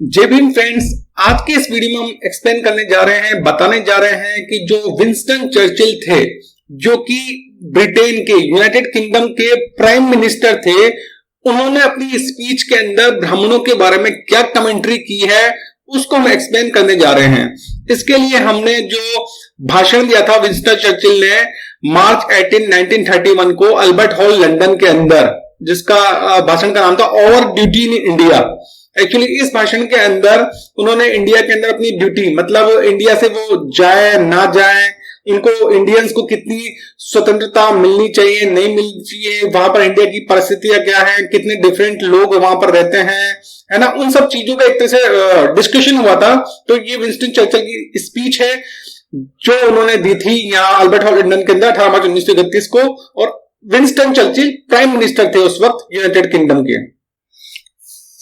जय भीम फ्रेंड्स। आज के इस वीडियो में हम एक्सप्लेन करने जा रहे हैं, बताने जा रहे हैं कि जो विंस्टन चर्चिल थे, जो कि ब्रिटेन के, यूनाइटेड किंगडम के प्राइम मिनिस्टर थे, उन्होंने अपनी स्पीच के अंदर ब्राह्मणों के बारे में क्या कमेंट्री की है उसको हम एक्सप्लेन करने जा रहे हैं। इसके लिए हमने जो भाषण दिया था विंस्टन चर्चिल ने मार्च 18, 1931 को अल्बर्ट हॉल लंदन के अंदर, जिसका भाषण का नाम था over duty in India. Actually इस भाषण के अंदर उन्होंने इंडिया के अंदर अपनी ड्यूटी, मतलब इंडिया से वो जाए ना जाए, इनको इंडियंस को कितनी स्वतंत्रता मिलनी चाहिए, नहीं मिलनी चाहिए, वहां पर इंडिया की परिस्थितियां क्या है, कितने डिफरेंट लोग वहां पर रहते हैं, है ना, उन सब चीजों का एक तरह से डिस्कशन हुआ था। तो ये विंस्टन चर्चिल की स्पीच है जो उन्होंने दी थी यहाँ अल्बर्ट हॉल लंदन के अंदर 18 मार्च 1931 को। और विंस्टन चर्चिल प्राइम मिनिस्टर थे उस वक्त यूनाइटेड किंगडम के।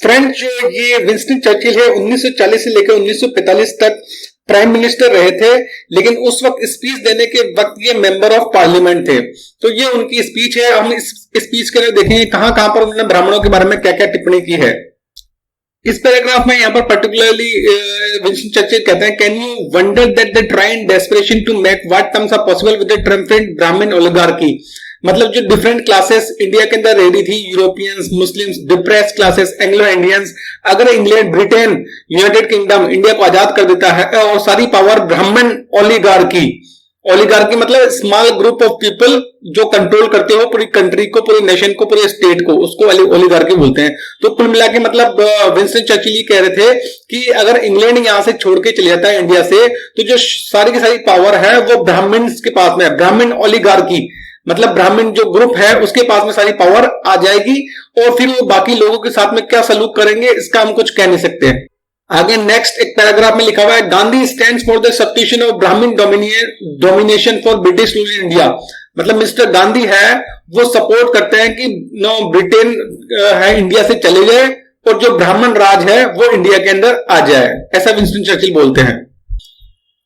फ्रेंच जो ये विंस्टन चर्चिल है 1940 से लेकर 1945 तक प्राइम मिनिस्टर रहे थे, लेकिन उस वक्त स्पीच देने के वक्त ये मेंबर ऑफ पार्लियामेंट थे। तो ये उनकी स्पीच है। हम इस स्पीच के अंदर देखेंगे कहां कहां पर उन्होंने ब्राह्मणों के बारे में क्या क्या टिप्पणी की है। इस पैराग्राफ में यहाँ पर पर्टिकुलरली विंस्टन चर्चिल कहते हैं, can you wonder that the try in desperation to make what terms are possible with the triumphant Brahmin oligarchy. मतलब जो डिफरेंट क्लासेस इंडिया के अंदर रह रही थी, Europeans, Muslims, depressed classes, Anglo Indians, अगर England, Britain, United Kingdom India को आजाद कर देता है और सारी पावर ब्राह्मण ओलिगार्की, ओलिगार्की मतलब स्मॉल ग्रुप ऑफ पीपल जो कंट्रोल करते हो पूरी कंट्री को, पूरी नेशन को, पूरे स्टेट को, उसको ओलिगार्की बोलते हैं। तो कुल मिला के मतलब विंस्टन चर्चिल कह रहे थे कि अगर इंग्लैंड यहां से छोड़ के चले जाता है इंडिया से, तो जो सारी की सारी पावर है वो ब्राह्मण्स के पास में है। ब्राह्मण ओलिगार्की मतलब ब्राह्मण जो ग्रुप है उसके पास में सारी पावर आ जाएगी, और फिर वो बाकी लोगों के साथ में क्या सलूक करेंगे इसका हम कुछ कह नहीं सकते। आगे नेक्स्ट एक पैराग्राफ में लिखा हुआ है, Gandhi stands for the substitution of Brahmin domination for British rule in India. मतलब मिस्टर गांधी है वो सपोर्ट करते हैं कि नो ब्रिटेन है इंडिया से चले जाए और जो ब्राह्मण राज है वो इंडिया के अंदर आ जाए, ऐसा विंस्टन चर्चिल बोलते हैं।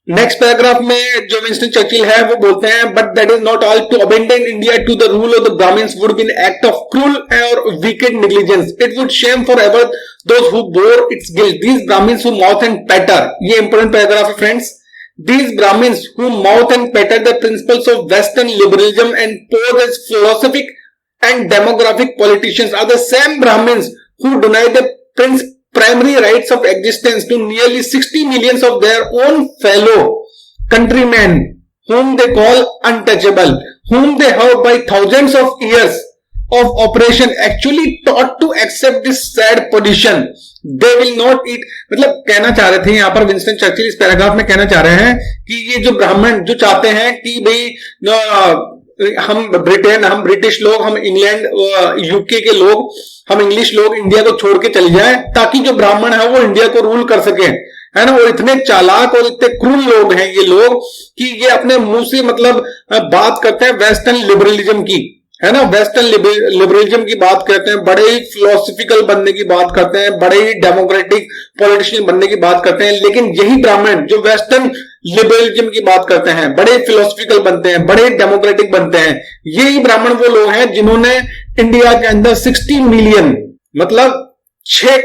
नेक्स्ट पैराग्राफ में जो विंस्टन चर्चिल है वो बोलते हैं, but that is not all, to abandon India to the rule of the Brahmins would be an act of cruel और wicked negligence. It would shame for ever those who bore its guilt, these Brahmins who mouth and patter. ये important paragraph है friends. These Brahmins who mouth and patter the principles of Western liberalism and pose as philosophic and demographic politicians are the same Brahmins who deny the primary rights of existence to nearly 60 millions of their own fellow countrymen, whom they call untouchable, whom they have by thousands of years of oppression actually taught to accept this sad position. They will not eat। मतलब कहना चाह रहे थे यहाँ पर Winston Churchill इस paragraph में कहना चाह रहे हैं कि ये जो ब्राह्मण जो चाहते हैं कि भाई हम ब्रिटेन, हम ब्रिटिश लोग, हम इंग्लैंड, यूके के लोग, हम इंग्लिश लोग इंडिया को छोड़ के चले जाएं ताकि जो ब्राह्मण है वो इंडिया को रूल कर सके, है ना। और इतने चालाक और इतने क्रूर लोग हैं ये लोग कि ये अपने मुंह से मतलब बात करते हैं वेस्टर्न लिबरलिज्म की, है ना, वेस्टर्न लिबरलिज्म की बात करते हैं, बड़े ही फिलोसफिकल बनने की बात करते हैं, बड़े ही डेमोक्रेटिक पॉलिटिशियन बनने की बात करते हैं। लेकिन यही ब्राह्मण जो वेस्टर्न लिबरलिज्म की बात करते हैं, बड़े फिलोसफिकल बनते हैं, बड़े डेमोक्रेटिक बनते हैं, यही ब्राह्मण वो लोग हैं जिन्होंने इंडिया के अंदर 60 मिलियन मतलब 6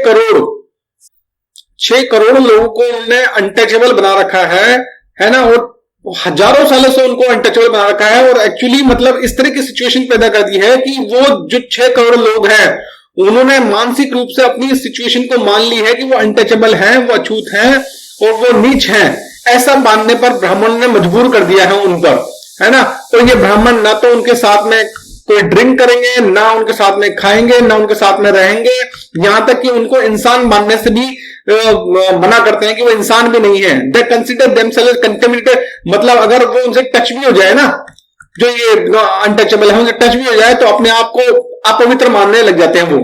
करोड़ लोगों को उन्होंने अनटचेबल बना रखा है ना, और हजारों सालों से उनको अनटचेबल बना रखा है। और एक्चुअली मतलब इस तरह की सिचुएशन पैदा कर दी है कि वो जो 6 करोड़ लोग हैं उन्होंने मानसिक रूप से अपनी सिचुएशन को मान ली है कि वो अनटचेबल हैं, वो अछूत हैं और वो नीच हैं। ऐसा मानने पर ब्राह्मण ने मजबूर कर दिया है उन पर, है ना। तो ये ब्राह्मण ना तो उनके साथ में कोई ड्रिंक करेंगे, ना उनके साथ में खाएंगे, ना उनके साथ में रहेंगे, यहां तक कि उनको इंसान मानने से भी मना करते हैं कि वो इंसान भी नहीं है। They consider themselves contaminated. मतलब अगर वो उनसे टच भी हो जाए ना, जो ये अनटचेबल है, उनसे टच भी हो जाए तो अपने आप को अपवित्र मानने लग जाते हैं वो।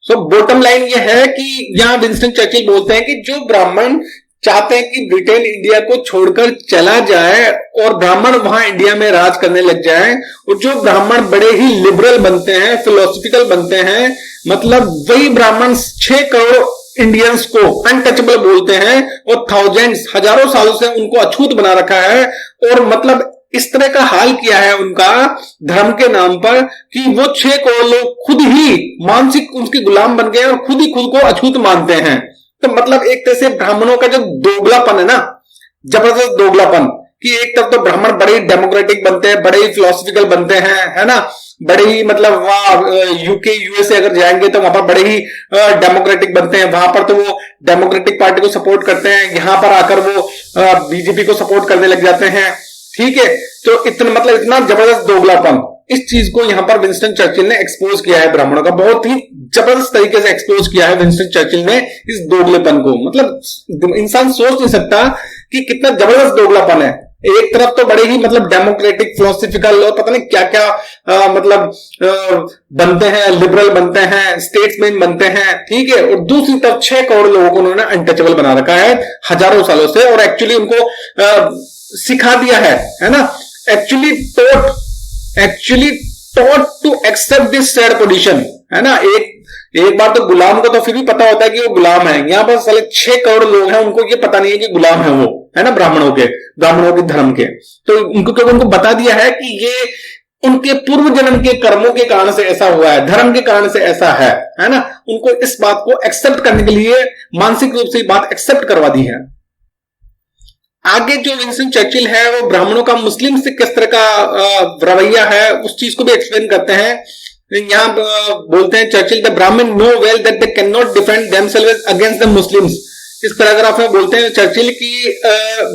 सो बॉटम लाइन ये है कि यहां विंस्टन चर्चिल बोलते हैं कि जो ब्राह्मण चाहते हैं कि ब्रिटेन इंडिया को छोड़कर चला जाए और ब्राह्मण वहां इंडिया में राज करने लग जाए, और जो ब्राह्मण बड़े ही लिबरल बनते हैं, फिलोसफिकल बनते हैं, मतलब वही ब्राह्मण 6 करोड़ इंडियंस को अनटचेबल बोलते हैं और थाउजेंड्स, हजारों सालों से उनको अछूत बना रखा है। और मतलब इस तरह का हाल किया है उनका धर्म के नाम पर कि वो 6 करोड़ लोग खुद ही मानसिक उसके गुलाम बन गए और खुद ही खुद को अछूत मानते हैं। तो मतलब एक तरह से ब्राह्मणों का जो दोगलापन है ना, जबरदस्त दोगलापन, कि एक तरफ तो ब्राह्मण बड़े ही डेमोक्रेटिक बनते हैं, बड़े ही फिलोसफिकल बनते हैं, है ना, बड़े ही मतलब वहां यूके यूएसए अगर जाएंगे तो वहां पर बड़े ही डेमोक्रेटिक बनते हैं, वहां पर तो वो डेमोक्रेटिक पार्टी को सपोर्ट करते हैं, यहां पर आकर वो बीजेपी को सपोर्ट करने लग जाते हैं। ठीक है, तो इतना मतलब इतना जबरदस्त दोगलापन, इस चीज को यहां पर विंस्टन चर्चिल ने एक्सपोज किया है ब्राह्मणों का, बहुत ही जबरदस्त तरीके से एक्सपोज किया है विंस्टन चर्चिल ने इस दोगलेपन को। मतलब इंसान सोच नहीं सकता कि कितना जबरदस्त दोगलापन है। एक तरफ तो बड़े ही मतलब डेमोक्रेटिक फिलोसफिकल और पता नहीं क्या क्या मतलब बनते हैं, लिबरल बनते हैं, स्टेट्समैन बनते हैं, ठीक है, और दूसरी तरफ 6 करोड़ लोगों को उन्होंने अनटचेबल बना रखा है हजारों सालों से, और एक्चुअली उनको सिखा दिया है ना, actually taught to accept this sad position, है ना। एक बार तो गुलाम को तो फिर भी पता होता है कि वो गुलाम है, यहां पर साले 6 करोड़ लोग हैं, उनको ये पता नहीं है कि गुलाम है वो, है ना, ब्राह्मणों के धर्म के। तो उनको बता दिया है कि ये उनके पूर्व जन्म के कर्मों के कारण से ऐसा हुआ है, धर्म के कारण से ऐसा है ना। उनको इस बात को एक्सेप्ट करने के लिए मानसिक रूप से बात एक्सेप्ट करवा दी है। आगे जो विंस्टन चर्चिल है वो ब्राह्मणों का मुस्लिम से किस तरह का रवैया है उस चीज को भी एक्सप्लेन करते हैं। यहां बोलते हैं Churchill, the Brahmin know well that they can not defend themselves against the Muslims. इस पैराग्राफ में बोलते हैं चर्चिल कि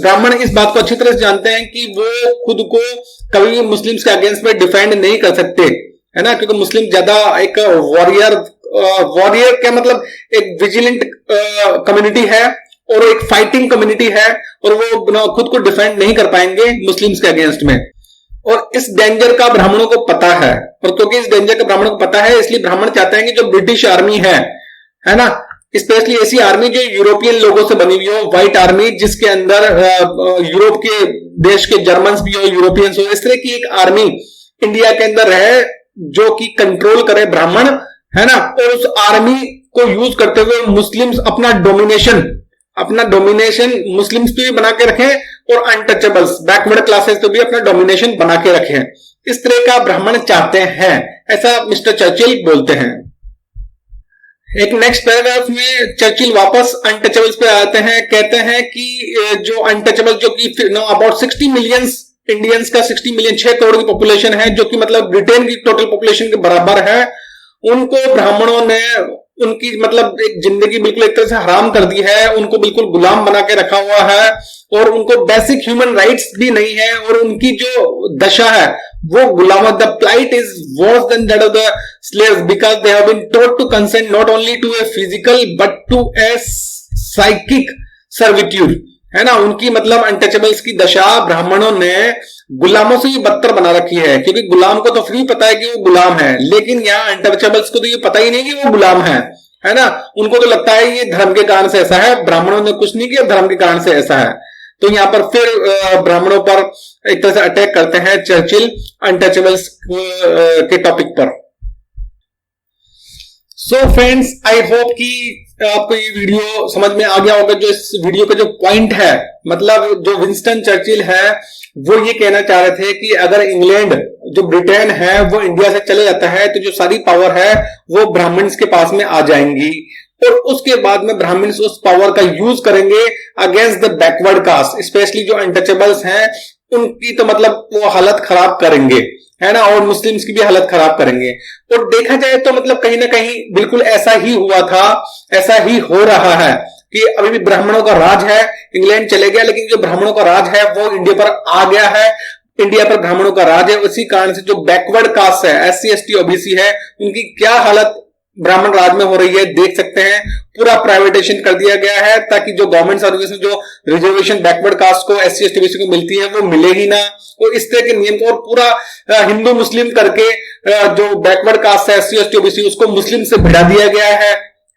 ब्राह्मण इस बात को अच्छी तरह से जानते हैं कि वो खुद को कभी भी मुस्लिम्स के अगेंस्ट में डिफेंड नहीं कर सकते, है ना, क्योंकि मुस्लिम ज्यादा एक वॉरियर क्या मतलब एक विजिलेंट कम्युनिटी है और एक फाइटिंग कम्युनिटी है, और वो खुद को डिफेंड नहीं कर पाएंगे मुस्लिम्स के अगेंस्ट में। और इस डेंजर का ब्राह्मणों को पता है, और क्योंकि इस डेंजर का ब्राह्मणों को पता है इसलिए ब्राह्मण चाहते हैं कि जो ब्रिटिश आर्मी है ना, स्पेशली ऐसी आर्मी जो यूरोपियन लोगों से बनी हुई हो, व्हाइट आर्मी जिसके अंदर यूरोप के देश के जर्मन्स भी हो, यूरोपियंस हो, इस तरह की एक आर्मी इंडिया के अंदर रहे जो कि कंट्रोल करे ब्राह्मण, है ना, और उस आर्मी को यूज करते हुए मुस्लिम्स अपना डोमिनेशन मुस्लिम्स पे भी बना के रखें और अनटचेबल्स बैकवर्ड क्लासेस पे भी अपना डोमिनेशन बना के रखें। इस तरह का ब्राह्मण चाहते हैं, ऐसा मिस्टर चर्चिल बोलते हैं। एक नेक्स्ट पैराग्राफ में चर्चिल वापस अनटचेबल्स पे आते हैं, कहते हैं कि जो अनटचेबल जो कि अबाउट 60 मिलियन इंडियंस का 60 मिलियन 6 करोड़ की पॉपुलेशन है, जो कि मतलब ब्रिटेन की टोटल पॉपुलेशन के बराबर है, उनको ब्राह्मणों ने उनकी मतलब एक जिंदगी बिल्कुल एक तरह से हराम कर दी है, उनको बिल्कुल गुलाम बना के रखा हुआ है, और उनको बेसिक ह्यूमन राइट्स भी नहीं है, और उनकी जो दशा है वो गुलाम, the plight is worse than that of the slaves because they have been taught to consent not only to a physical but to a psychic servitude, है ना। उनकी मतलब अनटचेबल्स की दशा ब्राह्मणों ने गुलामों से भी बदतर बना रखी है, क्योंकि गुलाम को तो फ्री पता है कि वो गुलाम है, लेकिन यहाँ अनटचेबल्स को तो ये पता ही नहीं कि वो गुलाम है ना। उनको तो लगता है ये धर्म के कारण से ऐसा है, ब्राह्मणों ने कुछ नहीं किया, धर्म के कारण से ऐसा है। तो यहां पर फिर ब्राह्मणों पर एक तरह से अटैक करते हैं चर्चिल अनटचेबल्स के टॉपिक पर। सो फ्रेंड्स, आई होप कि आपको ये वीडियो समझ में आ गया होगा। जो इस वीडियो का जो पॉइंट है, मतलब जो विंस्टन चर्चिल है वो ये कहना चाह रहे थे कि अगर इंग्लैंड जो ब्रिटेन है वो इंडिया से चले जाता है तो जो सारी पावर है वो ब्राह्मण्स के पास में आ जाएंगी, और उसके बाद में ब्राह्मण्स उस पावर का यूज करेंगे against the backward caste, specially जो अनटचेबल्स हैं उनकी तो मतलब वो हालत खराब करेंगे, है ना, और मुस्लिम्स की भी हालत खराब करेंगे। और देखा जाए तो मतलब कहीं ना कहीं बिल्कुल ऐसा ही हुआ था, ऐसा ही हो रहा है कि अभी भी ब्राह्मणों का राज है। इंग्लैंड चले गया लेकिन जो ब्राह्मणों का राज है वो इंडिया पर आ गया है, इंडिया पर ब्राह्मणों का राज है। उसी कारण से जो बैकवर्ड कास्ट है, SC ST OBC है, उनकी क्या हालत ब्राह्मण राज में हो रही है देख सकते हैं। पूरा प्राइवेटाइजेशन कर दिया गया है ताकि जो गवर्नमेंट सर्विस में जो रिजर्वेशन बैकवर्ड कास्ट को, SC ST OBC को मिलती है वो मिले ही ना। और इस तरह के नियम, और पूरा हिंदू मुस्लिम करके जो बैकवर्ड कास्ट है SC ST OBC उसको मुस्लिम से भिड़ा दिया गया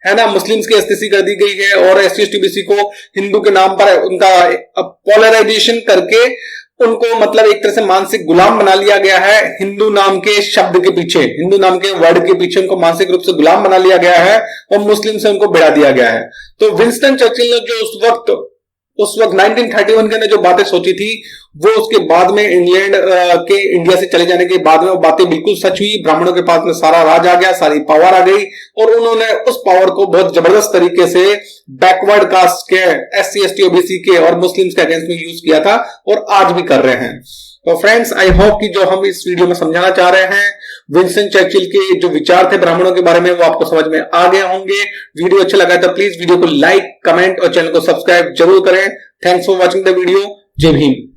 है ना, मुस्लिम्स की STC कर दी गई है, और SC ST OBC को हिंदू के नाम पर उनका पोलराइजेशन करके उनको मतलब एक तरह से मानसिक गुलाम बना लिया गया है। हिंदू नाम के शब्द के पीछे, हिंदू नाम के वर्ड के पीछे उनको मानसिक रूप से गुलाम बना लिया गया है, और मुस्लिम से उनको भिड़ा दिया गया है। तो विंस्टन चर्चिल ने जो उस वक्त उस वक्त 1931 के ने जो बातें सोची थी वो उसके बाद में इंग्लैंड के इंडिया से चले जाने के बाद में वो बातें बिल्कुल सच हुई। ब्राह्मणों के पास में सारा राज आ गया, सारी पावर आ गई और उन्होंने उस पावर को बहुत जबरदस्त तरीके से बैकवर्ड कास्ट के, SC ST OBC के और मुस्लिम्स के अगेंस्ट में यूज किया था और आज भी कर रहे हैं। तो फ्रेंड्स, आई होप कि जो हम इस वीडियो में समझाना चाह रहे हैं, विंस्टन चर्चिल के जो विचार थे ब्राह्मणों के बारे में, वो आपको समझ में आ गए होंगे। वीडियो अच्छा लगा तो प्लीज वीडियो को लाइक, कमेंट और चैनल को सब्सक्राइब जरूर करें। Thanks for watching the video. जय भीम।